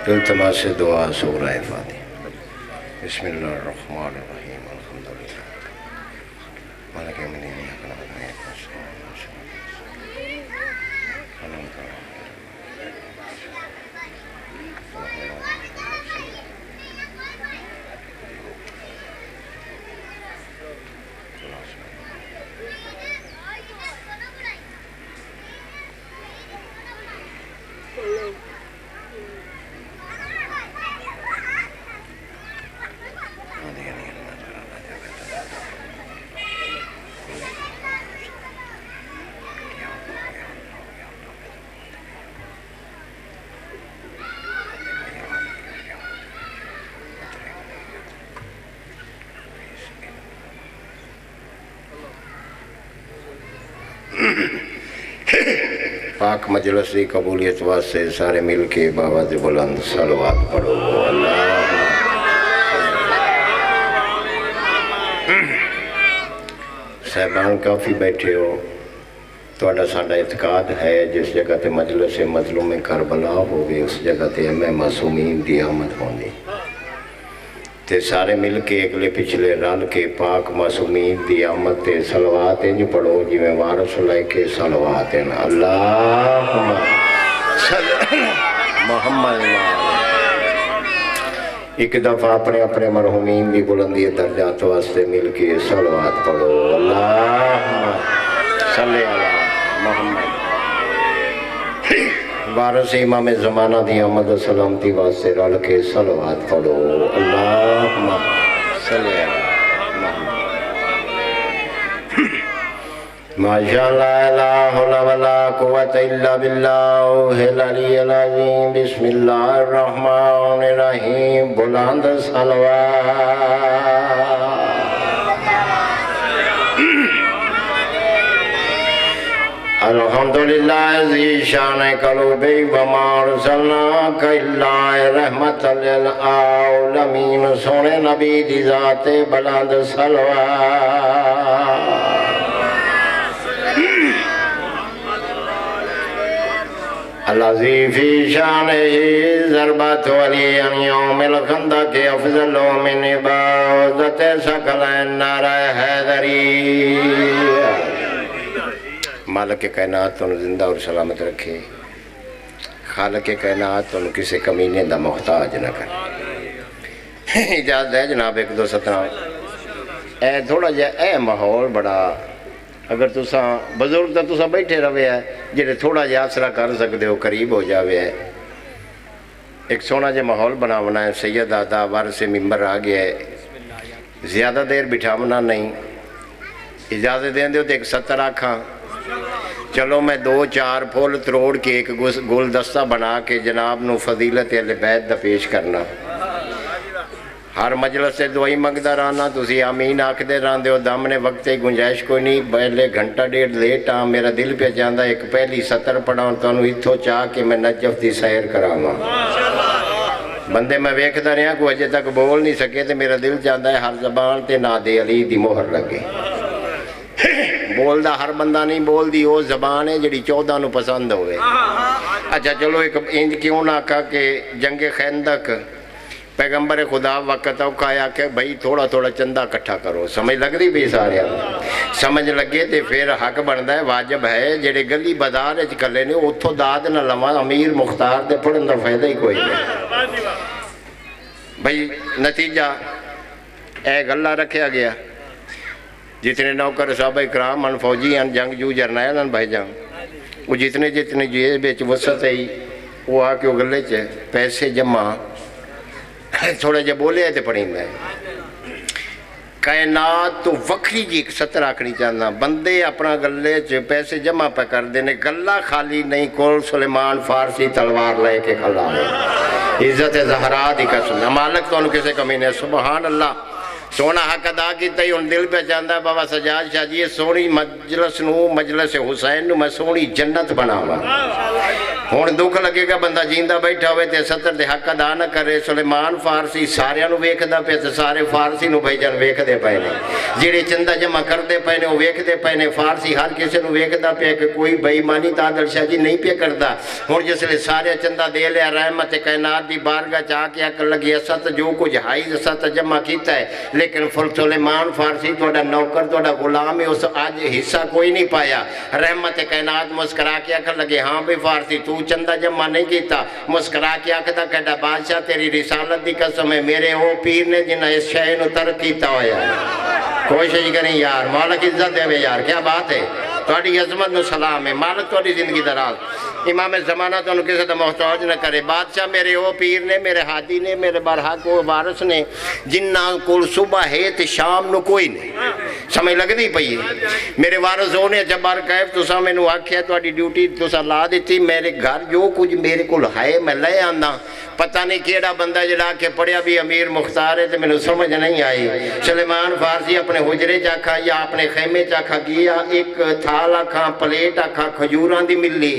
التماس دعا سورہ فاتحہ۔ بسم اللہ الرحمن الرحیم الحمدللہ مالک یوم الدین ایاک نعبد و ایاک نستعین پاک مجلس کی قبولیت واسطے سارے مل کے باوز بلند صلوات پڑھو اللہ صاحبان کافی بیٹھے ہو توڑا ساڑا اعتقاد ہے جس جگہ تے مجلس مظلوم کربلا ہوگی اس جگہ تے ہمیں معصومین دی آمد ہوندی تے سارے مل کے اگلے پچھلے رل کے پاک معصومین دی آمد تے صلوات جو پڑھو جی میں وارث لے کے صلوات اللہم صلی محمد ایک دفعہ اپنے اپنے مرحومین دی بلندی درجات واسطے مل کے صلوات پڑھو اللہم صلی علی محمد وارث امام زمانہ دی آمد و سلامتی واسطے رل کے صلوات پڑھو اللہم صلی علی محمد ماشاءاللہ لا حول ولا قوت الا باللہ العلی العظیم بسم اللہ الرحمن الرحیم بلند صلوات الحمدللہ ذی شان قلوبی وما ارسلناک الا رحمت للعالمین سونے نبی دی ذات بلند صلوات الذی فی شانہ ضربت ولی یوم الخندق افضل من عبادت ثقلین نعرہ حیدری مالک کائنات انہوں زندہ اور سلامت رکھے خالق کائنات انہوں کسی کمینے دا محتاج نہ کرے اجازت ہے جناب ایک دو سترہ اے تھوڑا جا اے ماحول بڑا اگر تساں بزرگ تا تساں بیٹھے روے ہے جنہیں تھوڑا جا آسرا کر سکتے ہو قریب ہو جاوے ہے ایک سونا جا ماحول بناونا ہے سید آدھا وارث ممبر آگیا ہے زیادہ دیر بٹھاونا نہیں اجازت دیں دے تو ایک ستر آکھاں چلو میں دو چار پھول تروڑ کے ایک گلدستہ بنا کے جناب نو فضیلت اہل بیت دا پیش کرنا ہر مجلس سے دعائی مقدر آنا تسی آمین آکھ دے رہاں دے ہو دم نے وقت گنجائش کوئی نہیں پہلے گھنٹہ ڈیڑھ لیٹ آن میرا دل پہ جاندہ ایک پہلی ستر پڑھاؤں تو انہوں اتھو چاہ کہ میں نجف دی سیر کراؤں بندے میں ویکھتا رہا کہ اجے تک بول نہیں سکے تو میرا دل جاندہ ہے ہر زبان تے ناد علی دی مہر لگے بول دا ہر بندہ نہیں بول دی وہ زبان ہے جڑی 14 نو پسند ہوئے اچھا چلو ایک انج کیوں نہ کہا کہ جنگ خندق پیغمبر خدا وقت اوکھا آیا کہ بھئی تھوڑا تھوڑا چندہ کٹھا کرو سمجھ لگ رہی بھی سارے سمجھ لگے تے پھر حق بندہ ہے واجب ہے جڑے گلی بازار اچ کلے نے اتھو داد نہ لواں امیر مختار دے پڑھن دا فائدہ ہی کوئی نہیں بھئی نتیجہ اے گلہ رکھیا گیا جتنے نوکر صحابہ اکرام ان فوجی ان جنگ جو جرنائل ان بھائی جان وہ جتنے جیسے بیچ وسط ہے وہ آکے وہ گلے چے پیسے جمع تھوڑے جب بولے ہیں تے پڑھیں گے کائنات تو وکری جی ایک ستر آکھنی چاہنا بندے اپنا گلے چے پیسے جمع پہ کر دینے گلہ خالی نہیں کول سلیمان فارسی تلوار لے کے کھلا ہے عزت زہرا دی قسم مالک تو انہوں کسے کمی نہیں سبحان اللہ سونا حق ادا کیتا ہی ہن دل پہ چاہتا ہے بابا سجاد شاہ جی سونی مجلس نو مجلس حسین نو میں سونی جنت بناوا ہن دکھ لگے گا بندہ جیندہ بیٹھا ہوئے تے 70 دے حق ادا نہ کرے سلیمان فارسی سارے نو ویکھدا پیا تے سارے فارسی نو بھائی جان ویکھدے پئے نے جڑے چندہ جمع کردے پئے نے او ویکھدے پئے نے فارسی ہر کسی نو ویکھدا پیا کہ کوئی بے ایمانی عادل شاہ جی نہیں پیا کردا ہن جس لے سارے چندہ دے لیا رحمت کائنات دی بارگاہ چ آ کے عقل لگی اسات جو کچھ ہائی اسات جمع کیتا ہے لیکن سلیمان فارسی تہاڈا نوکر تہاڈا غلام ہے اس اج حصہ کوئی نہیں پایا رحمت کائنات مسکرا کے آکھن لگے ہاں بھی فارسی تو چندہ جمع نہیں کیتا مسکرا کے آکھدا کہڑا بادشاہ تیری رسالت دی قسم ہے میرے وہ پیر نے جنہاں اس شے نو ترک کیتا ہویا کوشش کریں یار مالک عزت دے یار کیا بات ہے تہاڈی عظمت نو سلام ہے مالک تہاڈی زندگی دراز امام زمانہ تانوں کسی دا محتاج نہ کرے بادشاہ میرے وہ پیر نے میرے ہادی نے میرے برحق وہ وارث نے جنہاں کول صبح ہے تے شام نو کوئی نہیں سمجھ لگدی پئی ہے میرے وارث ہونے جبار کیف تساں مینوں آکھیا تہاڈی ڈیوٹی تساں لا دتی میرے گھر جو کچھ میرے کول ہے میں لے آندا پتہ نہیں کیڑا بندہ جڑا کہ پڑھیا بھی امیر مختار ہے تے مینوں سمجھ نہیں آئی سلیمان فارسی اپنے حجرے چاکھا یا اپنے خیمے چاکھا گیا ایک تھال آکھا پلیٹ آکھا کھجوراں دی ملی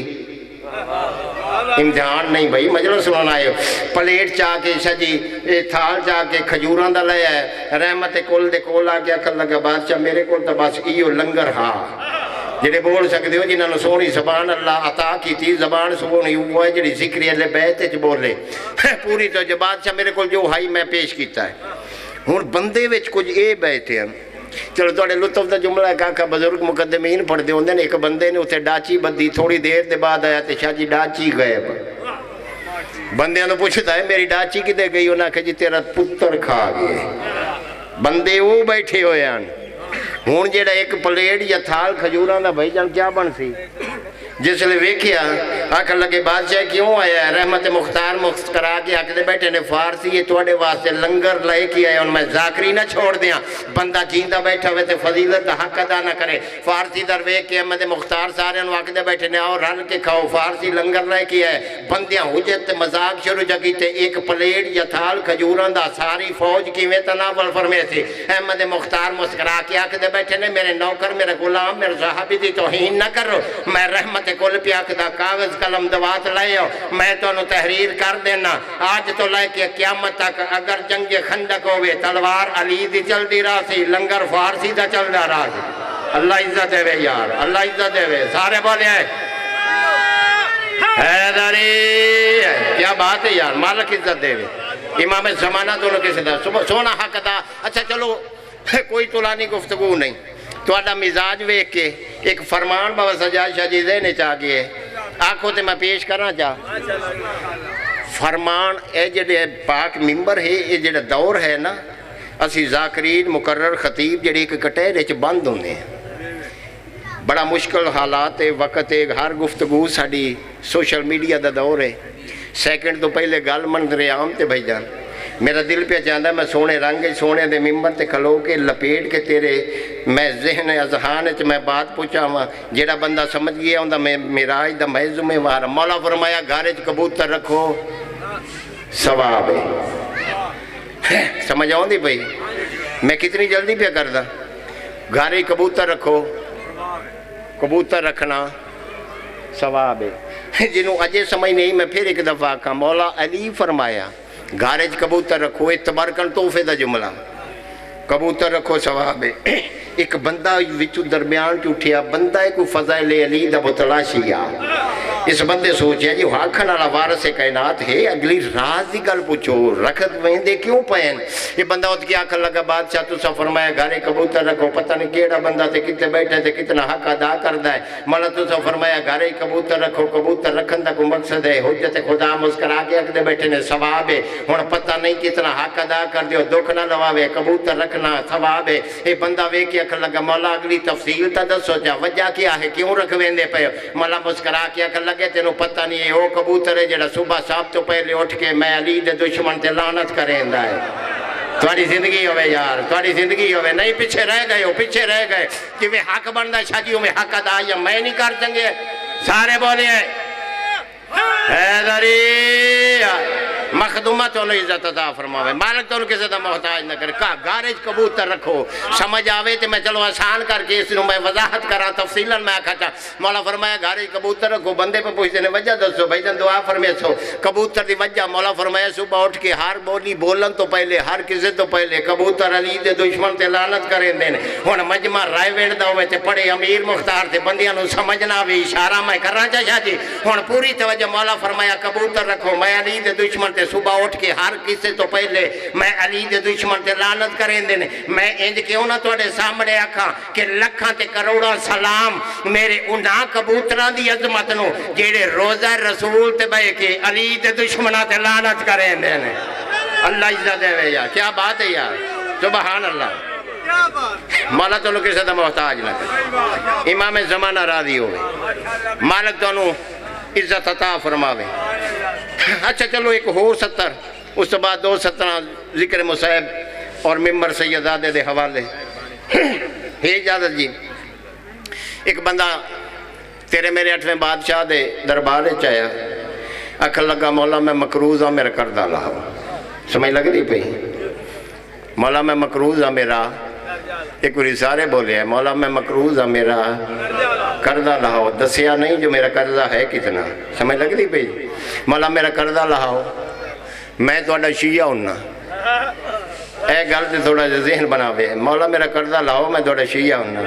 امتحان نہیں بھائی مجلس سننا ہے پلیٹ چاہ کے سجی تھال چاہ کے کھجوراں دا لے ہے رحمت کل دے کول آ کے اکھل لگا بادشاہ میرے کول تا بس ایو لنگر ہاں جڑے بول سکتے ہو جنہاں نے سونی زبان اللہ عطا کی تھی زبان سونی وہ ہے جڑی ذکری اللہ بیت چ بولے پوری تو جو بادشاہ میرے کول جو ہائی میں پیش کیتا ہے ہن بندے وچ کچھ اے بیٹھے ہیں چلو تھوڑے لطف دا جملہ ہے کاکا بزرگ مقدمین پڑھ دے ہوندے نے ایک بندے نے اتنے ڈاچی بدی تھوڑی دیر دے بعد آیا تے شاہ جی ڈاچی غائب بندے نے پوچھتا ہے میری ڈاچی کدے گئی انہاں کہ جی تیرا پتر کھا گئے بندے وہ بیٹھے ہوئے ہیں ہون جیڑا ایک پلیٹ یا تھال کھجوراں دا بھائی جان کیا بن سی جس لئے ویکھیا آکھن لگے بادشاہ کیوں آیا ہے رحمت مختار مسکرا کے آکھدے بیٹھے نے فارسی یہ تواڈے واسطے لنگر لے کے آیا ان میں ذاکری نہ چھوڑ دیاں بندہ جیندہ بیٹھا ہوئے تے فضیلت حق ادا نہ کرے فارسی در ویکھ کے احمد مختار سارے انہوں آکھدے بیٹھے نے اور رل کے کھاؤ فارسی لنگر لے کے آئے بندیاں حجت مذاق شروع جگی تے ایک پلیٹ یا تھال کھجوراں دا ساری فوج کی میں تناول فرمے تھی احمد مختار مسکرا کے آکھدے بیٹھے نے میرے نوکر میرے غلام میرے صحابی دی توہین نہ کرو میں رحمت کل پیا کدا کاغذ قلم دوات لائے ہو میں تو انہوں تحریر کر دینا آج تو لائے کہ قیامت تک اگر جنگ خندق ہوئے تلوار علی دی چل دی رہا سی لنگر فارسی دا چل دا رہا سی اللہ عزت دے وے یار اللہ عزت دے وے سارے بولے ہیں حیدری کیا بات ہے یار مالک عزت دے وے امام زمانہ دونوں کسی دا سونا حق دا اچھا چلو کوئی طولانی گفتگو نہیں تو آدھا مزاج ویک کے ایک فرمان بابا سجاد شاہ جی ذہنے چاہ گئے آنکھوں تے میں پیش کرنا چاہ فرمان اے جڑے پاک ممبر ہے اے جڑا دور ہے نا اسی ذاکرین مقرر خطیب جڑے ایک کٹہرے چ بند ہونے بڑا مشکل حالات ہے وقت ہے ہر گفتگو ساڑی سوشل میڈیا دا دور ہے سیکنڈ تو پہلے گل منظر عام تے بھائی جان میرا دل پہ چاہتا ہے میں سونے رنگ سونے دے ممبر تے کھلو کے لپیٹ کے تیرے میں ذہن اذہان چ میں بات پوچھا ہوا جیڑا بندہ سمجھ گیا ہوں میں میراج دا میں ذمہ وار مولا فرمایا گھر چ کبوتر رکھو ثواب ہے سمجھ آؤں دی بھائی میں کتنی جلدی پہ کردا گھر کبوتر رکھو کبوتر رکھنا ثواب ہے جنہوں اجے سمجھ نہیں میں پھر ایک دفعہ کا مولا علی فرمایا گھارج کبوتر رکھو اعتبار کن توفے دا جملہ کبوتر رکھو ثواب ہے ایک بندہ وچو درمیان چوٹھیا بندہ ہے کوئی فضائل علی دا بتلاشی آ اس بندے سوچیا جی حاکھن والا وارث کائنات ہے اگلی راز دی گل پوچھو رکھت ویندے کیوں پین یہ بندہ ات کی آنکھن لگا بادشاہ تو سا فرمایا گھرے کبوتر رکھو پتہ نہیں کیڑا بندہ تے کتے بیٹھے تے کتنا حق ادا کردا ہے مولا تو سا فرمایا گھرے کبوتر رکھو کبوتر رکھن دا کو مقصد ہے حجت خدا مسکرا کے اکدے بیٹھے نے ثواب ہے ہن پتہ نہیں کتنا حق ادا کر دیو دکھ نہ لواوے کبوتر رکھنا ثواب ہے یہ بندہ وے کے اکھن لگا مولا اگلی تفصیل تا دسو جا وجہ کیا ہے کیوں رکھ ویندے پے مولا مسکرا کے اکھن لگے تینوں پتہ نہیں ہے وہ کبوتر ہے جڑا صبح صاحب تو پہلے اٹھ کے میں علی دے دشمن تے لعنت کریندا ہے تھوڑی زندگی ہوئے یار تھوڑی زندگی ہوئے نہیں پیچھے رہ گئے ہو پیچھے رہ گئے کہ وہ حق بندہ شادیوں میں حق ادا یا میں نہیں کر سنگے سارے بولے ہیں حیدری مخدومہ تو عزت عطا فرماوے، مالک تو کسی دا محتاج نہ کرے۔ گارج کبوتر رکھو، سمجھ آوے تے میں چلو آسان کر کے اس نو میں وضاحت کرا تفصیلاً میں آکھا مولا فرمایا گارج کبوتر رکھو، بندے پہ پوچھتے نے وجہ دسو، بھائی جان دعا فرمائے سو کبوتر دی وجہ، مولا فرمایا صبح اٹھ کے ہر بولی بولن تو پہلے ہر کسی تو پہلے کبوتر علی دے دشمن تے لعنت کریں دین، ہن مجمع رائے وینڈ دا ہوئے تے پڑے امیر مختار تے بندیاں نو سمجھنا بھی اشارہ میں کرنا چاہیا جی، ہن پوری توجہ مولا فرمایا کبوتر رکھو، میں علی دے دشمن تے صبح اٹھ کے ہر کسی تو پہلے میں علی دے دشمن تے لعنت کریں دین، میں انج کیوں نہ تواڈے سامنے آکھاں کہ لکھاں تے کروڑاں سلام میرے انہاں کبوتراں دی عظمت نو جیڑے روزہ رسول تے بے کے علی دے دشمناں تے لعنت کریں دین۔ اللہ عزت دے وے یار، کیا بات ہے یار، سبحان اللہ۔ مولا تو کسی دا محتاج نہ کرے، امام زمانہ راضی ہوئے، مالک تو عزت عطا فرماوے۔ اچھا چلو ایک ہور 70، اس تو بعد 2 17 ذکر مصیب اور ممبر سیدزادے دے حوالے۔ ہے اجازت جی، ایک بندہ تیرے میرے 8ویں بادشاہ دے دربارے چاہیا، اکھل لگا مولا میں مقروض ہاں میرا کردہ لاؤ، سمجھ لگ دی پئی، مولا میں مقروض ہاں میرا، ایک وری سارے بولے ہیں مولا میں مقروض ہاں میرا کردہ لاؤ، دسیا نہیں جو میرا قرضہ ہے کتنا، سمجھ لگ دی پئی، مولا میرا قرضہ لاؤ، میں تھوڑا شیعہ ہونا، اے گل تے تھوڑا ذہن بناوے، مولا میرا قرضہ لاؤ میں تھوڑا شیعہ ہونا،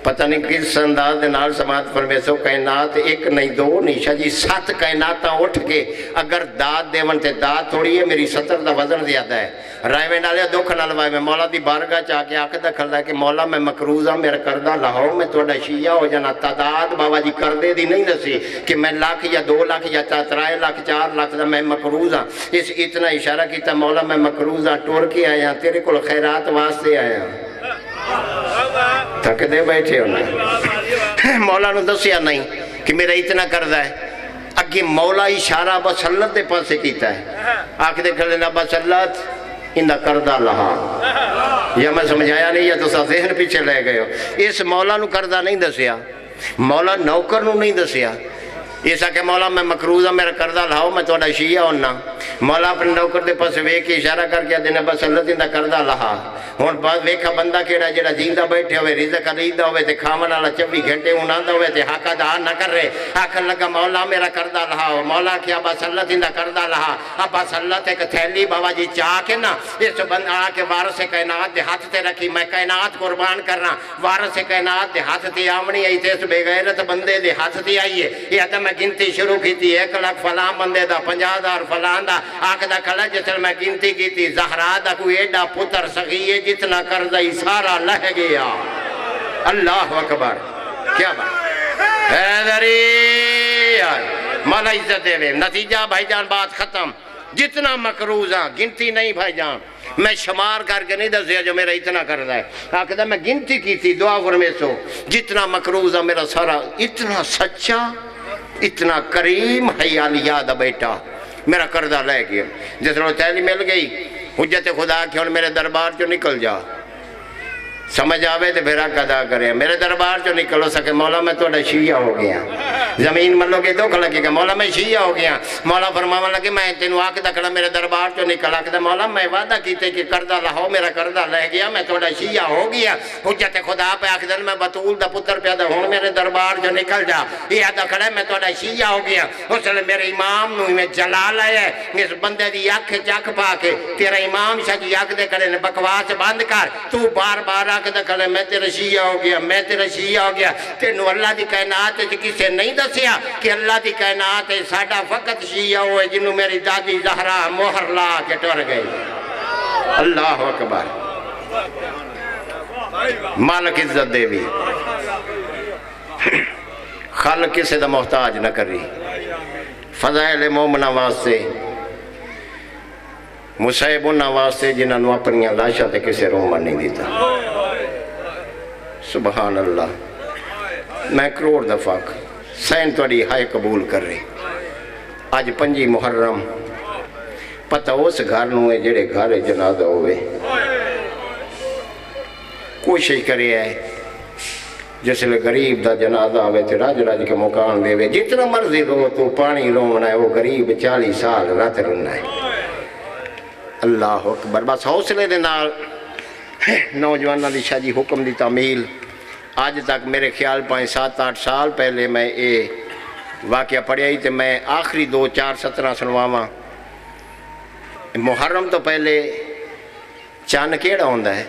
پتہ نہیں کس انداز دے نال سماعت فرمے سو کائنات ایک نہیں 2 نہیں شاہ جی 7 کائناتاں اٹھ کے اگر داد دیون تے داد تھوڑی ہے میری 70 دا وزن زیادہ ہے، رائے وینڈ آلیا دکھ نلوائے میں مولا دی بارگاہ چاہ کے آکھ دکھل ہے کہ مولا میں مقروض ہاں میرا قرضہ لاؤ میں تھوڑا شیعہ ہو جانا، تعداد بابا جی کردے دی نہیں نسی کہ میں لاکھ یا 2 لاکھ یا 3 لاکھ 4 لاکھ دا میں مقروض ہاں، اس اتنا اشارہ کیتا مولا میں مقروض ہاں، ٹور کے آیا تیرے کو خیرات واسطے آیا، تھک دے بیٹھے ہونا، مولا نو دسیا نہیں کہ میرا اتنا قرضہ ہے، اگے مولا اشارہ بسلت دے پاسے کیتا ہے، آکھ دے کھلے نا بسلت اندہ قرضہ لہا، یا میں سمجھایا نہیں یا تو سا ذہن پیچھے لے گئے ہو، اس مولا نو قرضہ نہیں دسیا، مولا نوکر نو نہیں دسیا، ایسا کہ مولا میں مقروض ہاں میرا قرضہ لاؤ میں تھوڑا شیعہ ہونا، مولا اپنے نوکر دے پاس ویک کے اشارہ کر کے دینا بس اللہ دیندہ قرضہ لہا، ہون بعد ویکھا بندہ کیڑا جڑا جیندہ بیٹھے ہوئے رزق علیدہ ہوئے تے کھامن والا 24 گھنٹے اناندہ ہوئے تے حقہ دہا نہ کر رہے، آکھن لگا مولا میرا قرضہ لہاؤ، مولا کیا بس اللہ دیندہ قرضہ لہا، اب بس اللہ تے کہ تھیلی بابا جی چاہ کے نا اس بندہ آکے وارث کائنات دے ہاتھ تے رکھی، میں کائنات قربان کرنا، وارث کائنات دے ہاتھ تے آمنی آئی تے اس بے غیرت بندے دے ہاتھ تے آئیے، یہ تا میں گنتی شروع کی تھی 1 لاکھ فلان بندے دا 50,000 فلان دا آکھ دا کھلا جسل میں گنتی کی تھی زہرا دا کوئی ایڈا پتر سغیے جتنا قرضہ ہی سارا لہ گیا، اللہ اکبر، کیا بات حیدری مولا عزت دے وے، نتیجہ بھائی جان بات ختم، جتنا مقروض ہاں گنتی نہیں بھائی جان، میں شمار کر کے نہیں دسیا جو میرا اتنا قرضہ ہے، آکھدا میں گنتی کی تھی دعا فرمے سو جتنا مقروض ہاں میرا سارا، اتنا سچا اتنا کریم حیالیہ دا بیٹا میرا قرضہ لے گیا، جس نے تیلی مل گئی حجت خدا کی میرے دربار جو نکل جا، سمجھ آوے تو پھر حق ادا کرے، میرے دربار جو نکل ہو سکے مولا میں تھوڑا شیعہ ہو گیا، زمین ملو کے دکھ لگے گا مولا میں شیعہ ہو گیا، مولا فرماوا لگے میں تینوں آکھ دکھڑا میرے دربار جو نکل، آکھ دا مولا میں وعدہ کیتے کہ قرضہ لاؤ میرا قرضہ لے گیا میں تھوڑا شیعہ ہو گیا، حجت خدا پہ آکھ دن میں بطول دا پتر پیدا ہوں میرے دربار جو نکل جا، یہ دکھڑا میں تھوڑا شیعہ ہو گیا، اس لئے میرے امام نو میں جلال ہے، اس بندے دی آکھ چاک پا کے تیرا امام شاہ جی آکھ دے کرے بکواس بند کر، تو بار بار آکھ دے کرے میں تیرا شیعہ ہو گیا میں تیرا شیعہ ہو گیا، تینو اللہ دی کائنات کسے نہیں دسیا کہ اللہ دی کائنات ساڑھا فقط شیعہ ہوئے جنہوں میری دادی زہرا مہر لا کے ٹور گئی، اللہ اکبر، مالک عزت دے بھی، خالق کسے دا محتاج نہ کری، فضائل مومنہ واسطے مصیبونہ واسطے جنہاں نو اپنی لاشا تے کسے رومن نہیں دیتا، سبحان اللہ، میں کروڑ دفعہ سین توڑی ہائے قبول کر رہی، آج 5 محرم پتہ اس گھر نوے جڑے گھر جنازہ ہوئے، کوشش کرے ہے جس لئے غریب دا جنازہ ہوئے تھے راج راج کے مکان دے ہوئے، جتنا مرضی رو تو پانی رونا ہے وہ غریب 40 سال رات رونا ہے، اللہ اکبر بس حوصلے دے نال نوجوانوں دی شاہ جی حکم دی تعمیل آج تک میرے خیال 5-7-8 سال پہلے میں یہ واقعہ پڑھیا ہی تے میں آخری 2-4 سطرہ سنواواں محرم تو پہلے چاند کیڑا ہوندا ہے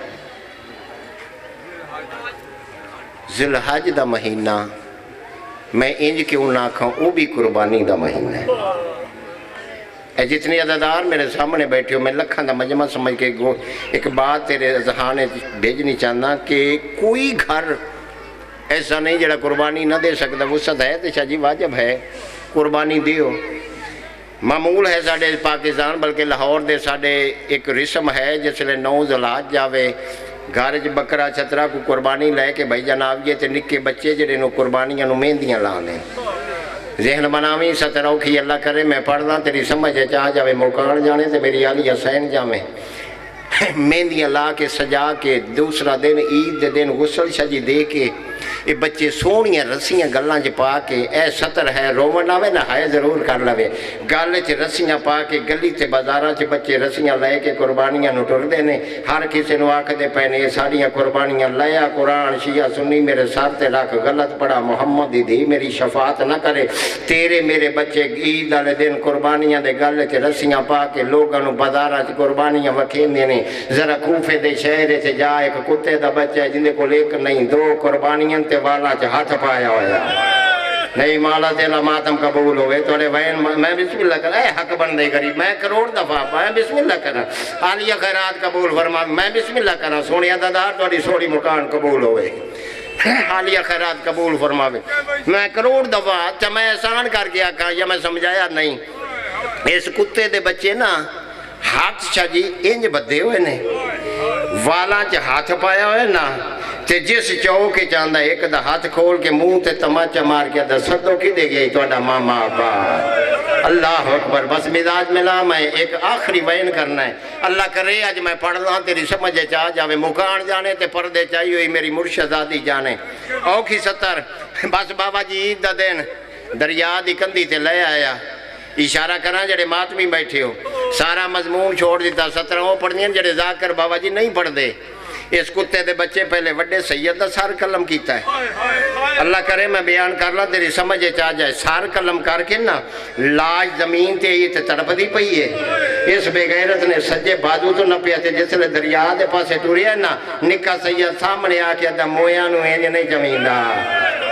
ذی الحج دا مہینہ میں انج کیوں نہ کھاؤں وہ بھی قربانی دا مہینہ ہے اے جتنی عددار میرے سامنے بیٹھے ہو میں لکھاں دا مجمع سمجھ کے ایک بات تیرے ذہانے بھیجنی چاہنا کہ کوئی گھر ایسا نہیں جڑا قربانی نہ دے سکتا وسعت ہے تو شاہ جی واجب ہے قربانی دیو معمول ہے ساڑھے پاکستان بلکہ لاہور دے ساڑھے ایک رسم ہے جس لئے 9 ذوالحج جاوے گھر چ بکرا چھترا کو قربانی لے کے بھائی جناب یہ تے نکے بچے جڑے نو قربانیاں نو مہندیاں لانے ذہن بناویں ستر اوکھی اللہ کرے میں پڑھنا تیری سمجھ چاہ جاوے موکان جانے تے میری علی حسین جاوے مہندیاں لا کے سجا کے دوسرا دن عید دے دن غسل شجی دے کے یہ بچے سونیاں رسیاں گلاں چ پا کے اے ستر ہے رومن آوے نہ ہائے ضرور کر لوے گل چ رسیاں پا کے گلی تے بازاراں چ بچے رسیاں لے کے قربانیاں نو ٹردے نے ہر کسی نو آکھدے پے نے ساڈیاں قربانیاں لیا قرآن شیعہ سنی میرے سر تے رکھ غلط پڑھا محمد دی دھی میری شفاعت نہ کرے تیرے میرے بچے عید والے دن قربانیاں دے گل چ رسیاں پا کے لوگاں نو بازاراں چ قربانیاں وکھیندے نے ذرا کوفے دے شہر تے جا ایک کتے دا بچہ ہے جندے کول ایک نہیں 2 قربانیاں تے والا چ ہاتھ پایا ہویا نہیں مالا تیلا ماتم قبول ہوئے توڑے وین میں بسم اللہ کرا اے حق بندے کری میں کروڑ دفعہ میں بسم اللہ کرا عالیہ خیرات قبول فرما میں بسم اللہ کرا سونیا دادار توڑی سوڑی مکان قبول ہوئے عالیہ خیرات قبول فرماوے میں کروڑ دفعہ چا میں احسان کر کے آکا یا میں سمجھایا نہیں اس کتے دے بچے نا ہاتھ شاہ جی انج بدے ہوئے نے والا چ ہاتھ پایا ہوئے نا تے جس چوکے چاندہ ایک دا ہاتھ کھول کے منہ تے تماچا مار کے دا صدو کی دے گئی توڑا ماما با اللہ اکبر بس مزاج ملا میں ایک آخری وین کرنا ہے اللہ کرے آج میں پڑھنا تیری سمجھے چاہ جاوے مکان جانے تے پردے چاہیے ہوئی میری مرشدادی جانے اوکھی 70 بس بابا جی عید دا دین دریا دی کندی تے لے آیا اشارہ کرنا جڑے ماتمی بیٹھے ہو سارا مضمون چھوڑ دیتا 17 پڑھنی جڑے ذاکر بابا جی نہیں پڑھ دے اس کتے دے بچے پہلے وڈے سید دا سار قلم کیتا ہے اللہ کرے میں بیان کر لا تیری سمجھے چاہ جائے سار قلم کر کے نا لاش زمین تے یہ تے تڑپ دی پئی ہے اس بے غیرت نے سجے بازو تو نہ پیا تے جس لے دریا دے پاسے ٹوریا ہے نا نکا سید سامنے آ کے دا مویاں نو یہ نہیں زمین دا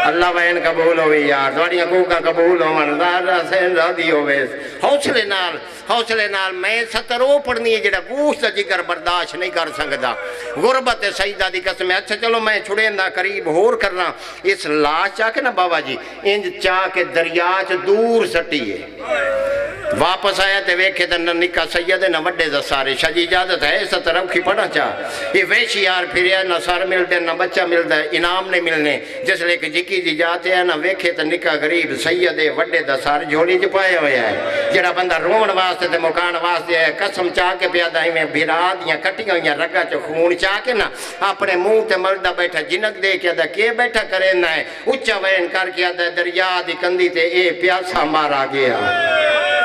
اللہ وین قبول ہوئے یار دوڑیاں کوکا قبول ہو منظار حسین راضی ہوئے حوصلے نال میں 70 پڑھنی ہے جڑا گوشت جگر برداشت نہیں کر سکتا غربت سیدہ دی قسم ہے اچھا چلو میں چھڑیندہ قریب ہور کرنا اس لاش چاہ کے نا بابا جی انج چاہ کے دریا چ دور سٹی ہے واپس آیا تے ویکھے تے نہ نکا سید نہ وڈے دسارے شاہ جی اجازت ہے اس طرح کی پڑھا چاہ یہ ویشی یار پھریا نہ سر ملتے نہ بچہ ملتا ہے انعام نہیں ملنے جس لے کہ جکی جی جاتے ہیں نہ ویکھے تے نکا غریب سید وڈے دسارے جھولی چ پائے ہوئے ہیں جڑا بندہ رومن واسطے تے مکان واسطے ہے قسم چاہ کے پیادا ہی میں بھرا دیاں کٹیاں ہوئیں رگا چ خون چاہ کے نا اپنے منہ تے مردہ بیٹھا جنک دے کے ادا کے بیٹھا کرے نہ ہے اچھا وین کر کے ادا دریا دی کندی تے اے پیاسا مارا گیا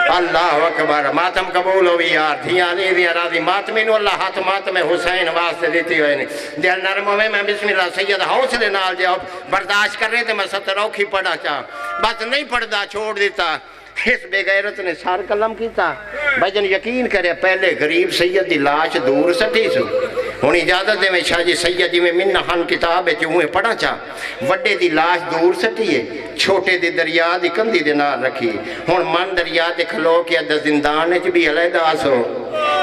اللہ اکبر ماتم قبول ہوئی یار دھیاں نہیں دیا راضی ماتمی نو اللہ ہاتھ ماتم حسین واسطے دیتی ہوئے نہیں دل نرم ہوئے میں بسم اللہ سید حوصلے نال جاؤ برداشت کر رہے تھے میں 70 اوکھی پڑھا چاہ بس نہیں پڑھدا چھوڑ دیتا اس بے غیرت نے سار قلم کیتا بھائی جن یقین کرے پہلے غریب سید دی لاش دور سٹی سو ہون اجازت دے میں شاہ جی سید جی میں منہ ہن کتاب ہے چوہے پڑھا چاہ وڈے دی لاش دور سٹی ہے چھوٹے دی دریا دی کندی دے نال رکھی ہون من دریا دے کھلو کے دا زندان ہے بھی علیحدہ آسو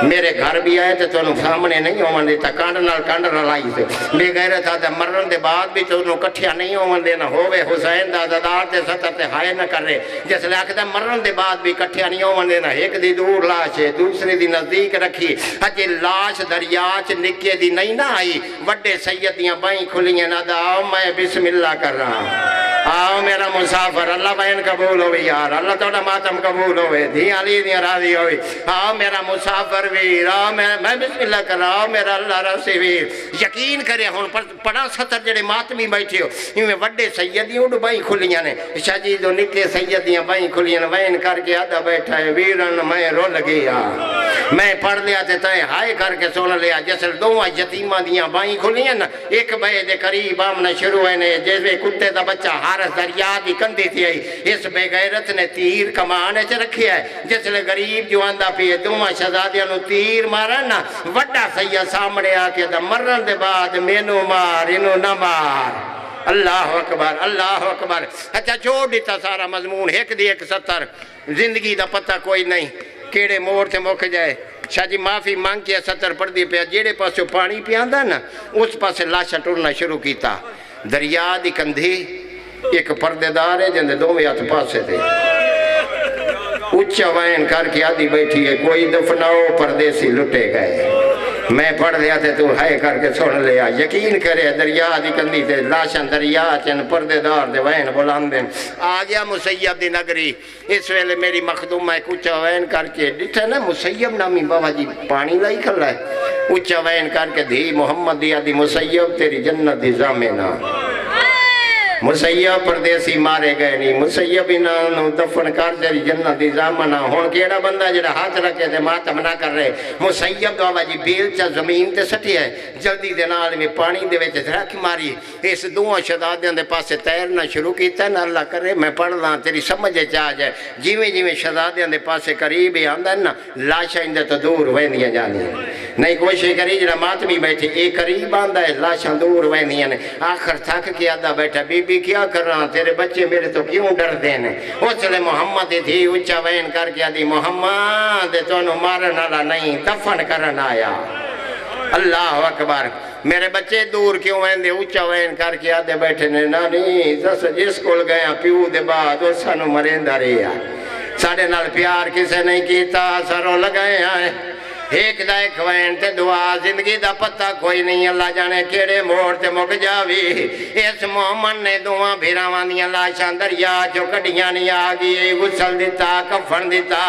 میرے گھر بھی آئے تو انہوں سامنے نہیں ہومن دیتا کانڈ نال کانڈ رلائی سے بے غیرت آتا مرن دے بعد بھی تو انہوں کٹھیا نہیں ہومن دینا ہوئے حسین دا دادار تے سطر تے ہائے نہ کر رہے جس لے آکھتا مرن دے بعد بھی کٹھیا نہیں ہومن دینا ایک دی دور لاش ہے دوسری دی نزدیک رکھی اجے لاش دریاچ نکے دی نہیں نہ آئی وڈے سیدیاں بائیں کھلیاں نہ دا آؤ میں بسم اللہ کر رہا آؤ میرا مسافر اللہ بین قبول ہوئے یار اللہ توڑا ماتم قبول ہوئے دھیاں لی دیا راضی ہوئی آؤ میرا مسافر ویر آؤ میں بسم اللہ کر رہا آؤ میرا اللہ رسی ویر یقین کرے ہون پڑا 70 جڑے ماتمی بیٹھے ہو میں وڈے سیدیوں ڈو بائیں کھلیاں نے شاہ جی دو نکے سیدیاں بائیں کھلیاں وین کر کے آدھا بیٹھا ہے ویرن میں رو لگیا میں پڑھ لیا تے تے ہائے کر کے سن لیا جسل دوواں یتیماں دیاں بائیں کھلیاں نا ایک بے دے قریب آمنا شروع ہے نے جیسے کتے دا بچہ حارس دریا دی کندی تھی آئی اس بے غیرت نے تیر کمانے چ رکھی ہے جسل غریب جو آندہ پیے دوواں شہزادیاں نو تیر مارا نا وڈا سیاہ سامنے آ کے دا مرن دے بعد مینو مار انو نہ مار اللہ اکبر اللہ اکبر اچھا چھوڑ دیتا سارا مضمون ایک دی ایک 70 زندگی دا پتہ کوئی نہیں کیڑے موڑ تے موک جائے شاہ جی معافی مانگ کے 70 پڑھ دی پہ جیڑے پاسو پانی پیاندہ نا اس پاسے لاشا ٹرنا شروع کیتا دریا دی کندھی ایک پردے دار ہے جندے دو میں ہاتھ پاسے تھے اچھا وین کر کے آدھی بیٹھی ہے کوئی دفناؤ پردیسی لٹے گئے میں پڑھ لیا تھے تو ہائے کر کے سن لیا یقین کرے دریا دی کندھی تے لاشاں دریا چن پردے دار دے وین بلان دیں آ گیا مسیب دی نگری اس ویلے میری مخدومہ ایک اچھا وین کر کے ڈٹھا نا مسیب نامی بابا جی پانی لائی کھلا ہے اچھا وین کر کے دھی محمد دیا دی مسیب تیری جنت دی زامنہ مسیب پردیسی مارے گئے نہیں مسیب انہوں دفن کر تیری جنت دی زامنہ ہون کیڑا بندہ جڑا ہاتھ رکھے تھے ماتم نہ کر رہے مسیب بابا جی بیل چا زمین تے سٹی ہے جلدی دے نال میں پانی دے ویچے دھرک ماری اس دوہاں شہزادیاں دے پاسے تیرنا شروع کیتا ہے نا اللہ کرے میں پڑھ لاں تیری سمجھے چاہ جائے جیویں جیویں شہزادیاں دے پاسے قریب ہی آندہ نا لاشا اندے تو دور ویندیاں جانی نہیں کوشش کری جڑا ماتمی بیٹھے ایک قریب آندہ ہے لاشا دور ویندیاں نے آخر تھک کے آدھا بیٹھا بی بی کیا کر رہا تیرے بچے میرے تو کیوں ڈر دینے اس لئے محمد تھی اچھا وین کر کے آدھی محمد تو انہوں مارن والا نہیں دفن کرن آیا اللہ اکبر میرے بچے دور کیوں ویندے اچھا وین کر کے آدھے بیٹھے نے نانی جس کول گیا پیو دے بعد وہ سانو مرندہ رہا ساڑھے نال پیار کسے نہیں کیتا سروں لگائے آئے ایک دا ایک وین تے دعا زندگی دا پتہ کوئی نہیں اللہ جانے کیڑے موڑ تے مک جاوی اس محمد نے دعا بھیراوان دیاں لاشاں دریا جو کڑیاں نہیں آگئی غسل دیتا کفن دیتا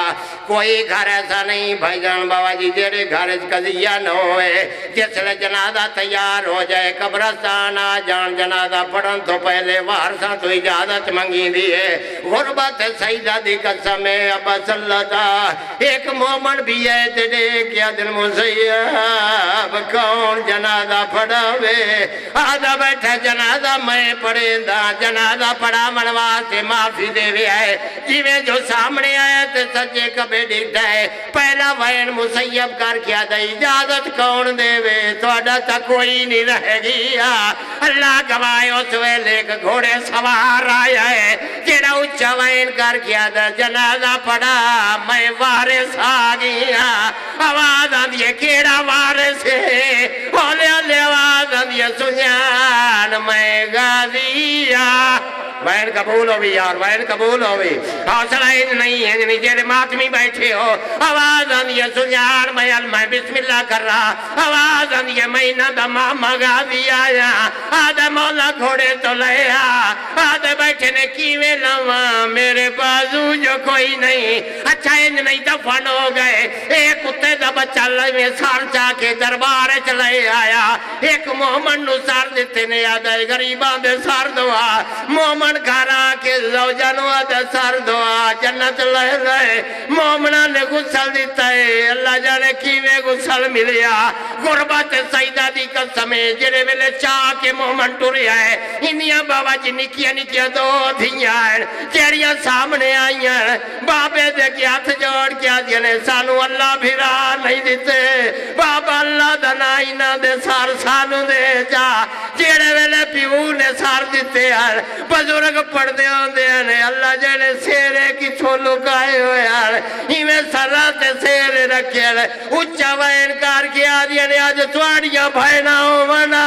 کوئی گھر ایسا نہیں بھائی جان بابا جی جیڑے گھر اس قضیہ نہ ہوئے جس لئے جنازہ تیار ہو جائے قبرستان آ جان جنازہ پڑھن تو پہلے وارثاں تو اجازت منگی دیئے غربت سیدہ دی قسم ابا صلی اللہ تا ایک مومن بھی ہے تیرے کیا دن مسیب کون جنازہ پڑھاوے آدھا بیٹھا جنازہ میں پڑھیں دا جنازہ پڑھا منوا سے معافی دے وے آئے جیویں جو سامنے آئے تے سجے کبے ڈیٹا ہے پہلا وین مسیب کر کیا دا اجازت کون دے وے تو اڈا تا کوئی نہیں رہ گیا اللہ گوائے اس ویلے ایک گھوڑے سوار آیا ہے جیڑا اچھا وین کر کیا دا جنازہ پڑھا میں وارث آ گیا آواز آدھیے کیڑا وارث ہے ہولے ہولے آواز آدھیے سنیان میں غازیہ وین قبول ہوئی یار وین قبول ہوئی حوصلہ نہیں ہے جیڑے ماتمی بیٹھے ہو آواز آدھیے سنیان میں بسم اللہ کر رہا آواز آدھیے میں نہ دا ماما غازی آیا آدھے مولا گھوڑے تو لیا آدھے بیٹھے نے کیویں لواں میرے بازو جو کوئی نہیں اچھا ان نہیں دفن ہو گئے ایک کتے دا بچہ لئے سار چاہ کے دربار چلے آیا ایک مومن نو سار دیتے نے آدھے غریبان دے سار دعا مومن گھارا کے زوجانو آدھے سار دعا جنت لے رہے مومنہ نے غسل دیتا ہے اللہ جانے کیویں غسل ملیا غربت سیدہ دی قسمیں جرے ویلے چاہ کے مومن ٹوریا ہے انہیاں بابا جی نکیا نکیا دو دھیاں جیڑیاں سامنے آئیاں بابے دے کی ہاتھ جوڑ کیا دینے سانو اللہ بھیرا نہیں دیتے بابا اللہ دنائی نہ دے سار سانو دے جا جیڑے ویلے پیو نے سار دیتے ہیں بزرگ پڑھ دے ہوں دے ہیں اللہ جیڑے سیرے کی چھولو کائے ہوئے ہیں ہمیں سراتے سیرے رکھے ہیں اچھا وین کار کیا دینے آج تواڑیاں بھائنا ہو منا